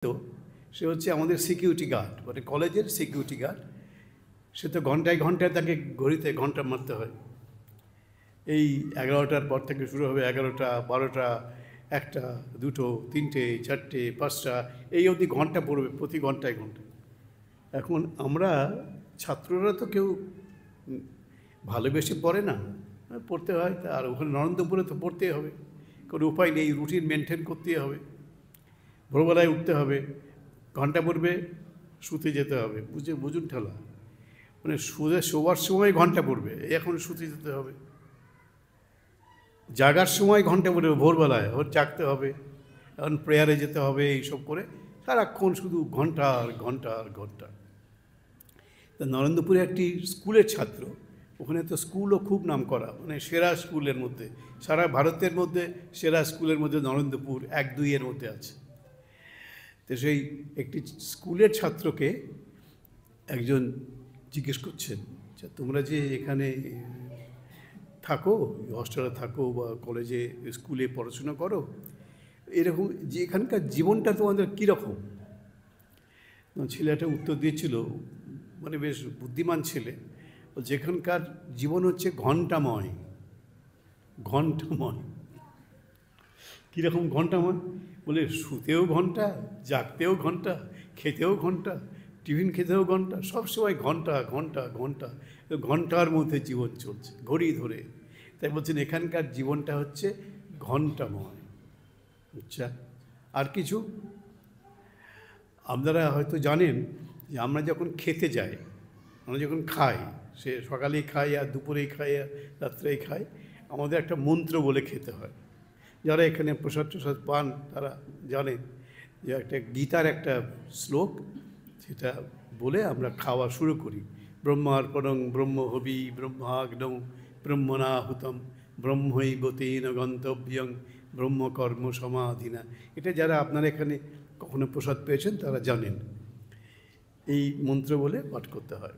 তো সে হচ্ছে আমাদের সিকিউরিটি গার্ড, মানে কলেজের সিকিউরিটি গার্ড। সে তো ঘন্টায় ঘন্টায় তাকে ঘড়িতে ঘন্টা মারতে হয়। এই 11টার পর থেকে শুরু হবে, 11টা, 12টা, 1টা, 2টো, 3টে, 4টে, 5টা, এই অবধি ঘন্টা পড়বে প্রতি ঘন্টায় ঘন্টায়। এখন আমরা ছাত্ররা তো কেউ ভালোবেসে পড়ে না, পড়তে হয়। আর ওখানে নরেন্দ্রপুরে তো পড়তেই হবে, কোনো উপায় নেই, রুটিন মেনটেন করতেই হবে। ভোরবেলায় উঠতে হবে, ঘন্টা পড়বে, শুতে যেতে হবে। বুঝুন ঠেলা, মানে শোবার সময় ঘন্টা পড়বে, এখন শুতে যেতে হবে। জাগার সময় ঘন্টা পড়বে, ভোরবেলায় ওর জাগতে হবে, এখন প্রেয়ারে যেতে হবে, এইসব করে সারাক্ষণ শুধু ঘন্টা আর ঘন্টা আর ঘন্টা। তা নরেন্দ্রপুরে একটি স্কুলের ছাত্র, ওখানে তো স্কুলও খুব নাম করা, মানে সেরা স্কুলের মধ্যে, সারা ভারতের মধ্যে সেরা স্কুলের মধ্যে নরেন্দ্রপুর 1-2 মধ্যে আছে। তো সেই একটি স্কুলের ছাত্রকে একজন জিজ্ঞেস করছেন, যে তোমরা যে এখানে থাকো, হস্টেলে থাকো বা কলেজে স্কুলে পড়াশোনা করো, এরকম যে এখানকার জীবনটা তোমাদের কীরকম? ছেলেটা উত্তর দিয়েছিল, মানে বেশ বুদ্ধিমান ছেলে, যেখানকার জীবন হচ্ছে ঘণ্টাময়। ঘণ্টাময় কীরকম ঘণ্টাময়? বলে শুতেও ঘন্টা, জাগতেও ঘন্টা, খেতেও ঘন্টা, টিফিন খেতেও ঘন্টা, সবসময় ঘন্টা ঘন্টা ঘন্টা, ঘন্টার মধ্যে জীবন চলছে ঘড়ি ধরে। তাই বলছেন এখানকার জীবনটা হচ্ছে ঘন্টাময়। আচ্ছা, আর কিছু আপনারা হয়তো জানেন যে আমরা যখন খেতে যাই, আমরা যখন খাই, সে সকালেই খাই আর দুপুরেই খাই আর রাত্রেই খাই, আমাদের একটা মন্ত্র বলে খেতে হয়। যারা এখানে প্রসাদ টসাদ পান তারা জানেন যে একটা গীতার একটা শ্লোক, সেটা বলে আমরা খাওয়া শুরু করি। ব্রহ্মার্পণং ব্রহ্ম হবি ব্রহ্মাগ্নৌ ব্রহ্মণাহুতম ব্রহ্মৈব তেন গন্তব্যং ব্রহ্মকর্ম সমাধিনা। এটা যারা আপনারা এখানে কখনো প্রসাদ পেয়েছেন তারা জানেন, এই মন্ত্র বলে পাঠ করতে হয়।